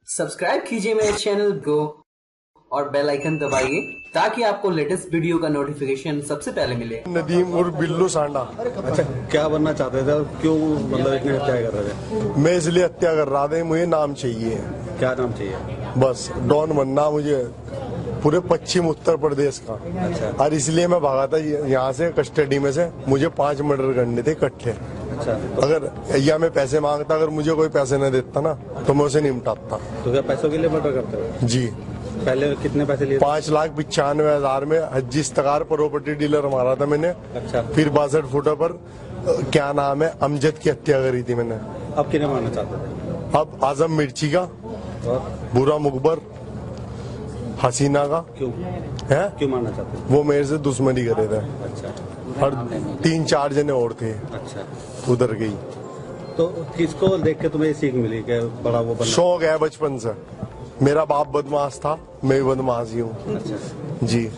Subscribe कीजिए मेरे channel को और बेल आइकन दबाइए ताकि आपको लेटेस्ट वीडियो का नोटिफिकेशन सबसे पहले मिले। नदीम और बिल्लू सांडा। अच्छा, क्या बनना चाहते थे और क्यों मतलब इतनी हत्या कर रहे थे? मैं इसलिए हत्या कर रहा था, मुझे नाम चाहिए। क्या नाम चाहिए? बस डॉन बनना मुझे, पूरे पश्चिम उत्तर प्रदेश का। अच्छा। और इसलिए मैं भागा था यहाँ से, कस्टडी में से। मुझे 5 मर्डर करने थे इकट्ठे। अच्छा। अगर या मैं पैसे मांगता, अगर मुझे कोई पैसे न देता ना तो मैं उसे निपटाता। तो क्या पैसों के लिए मर्डर करते हो? जी। पहले कितने पैसे लिए? 5,95,000 में हज इस्तकार प्रॉपर्टी डीलर मारा था मैंने। अच्छा। फिर 62 फुट पर क्या नाम है, अमजद की हत्या करी थी मैंने। अब किन्हें मारना चाहते थे? अब आजम मिर्ची का और बुरा मुखबर, हसीना का। क्यों है क्यों मारना चाहते थे? वो मेरे से दुश्मनी करे थे। अच्छा। और 3-4 जने और थे। अच्छा। उधर गई। तो किसको देख के तुम्हें ये सीख मिली कि बड़ा वो बनना? शौक है बचपन से। मेरा बाप बदमाश था, मैं भी बदमाश ही हूँ। अच्छा। जी,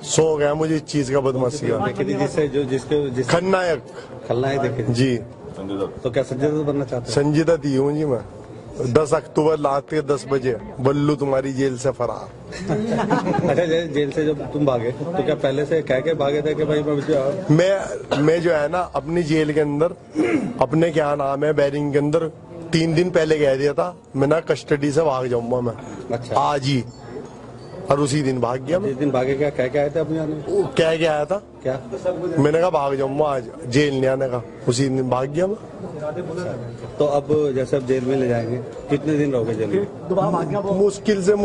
शौक है मुझे इस चीज का, बदमाशी का। देखी थी जिससे जो जिसके खलनायक। खलनायक देखे थे? जी। तो क्या संजय दत्त बनना चाहते हो? संजीदा दी हूँ जी मैं। 10 अक्टूबर रात के 10 बजे बल्लू तुम्हारी जेल से फरार। अच्छा, जेल से जब तुम भागे तो क्या पहले से कह के भागे थे कि भाई मैं जो है ना, अपनी जेल के अंदर, अपने क्या नाम है बैरिंग के अंदर 3 दिन पहले कह दिया था मैं ना कस्टडी से भाग जाऊंगा मैं। अच्छा। आज ही। और उसी दिन भाग गया मैं। जिस दिन भागे क्या कह के आए थे अपने आने? क्या क्या आया था? क्या? मैंने कहा भाग जाऊंगा आज, जेल नहीं आने का। उसी दिन भाग गया मैं। तो अब जैसे अब जेल में ले जाएंगे, कितने दिन रहोगे जेल में? मुश्किल से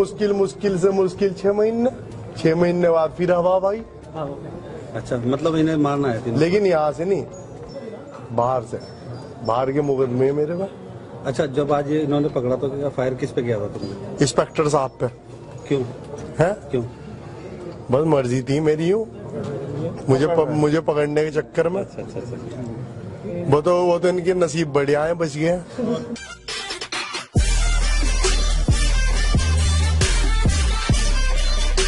मुश्किल 6 महीने। 6 महीने बाद फिर हवा भाई। अच्छा, मतलब इन्हें मारना है? लेकिन यहाँ से नहीं, बाहर से। बाहर के मुकदमे मेरे पास। अच्छा, जब आज ये इन्होंने पकड़ा तो क्या फायर किस पे किया था तुमने? इंस्पेक्टर साहब पे। क्यों है? क्यों? बस मर्जी थी मेरी। यूँ मुझे पकड़ने के चक्कर में। अच्छा। वो तो इनके नसीब बढ़िया है, बच गए।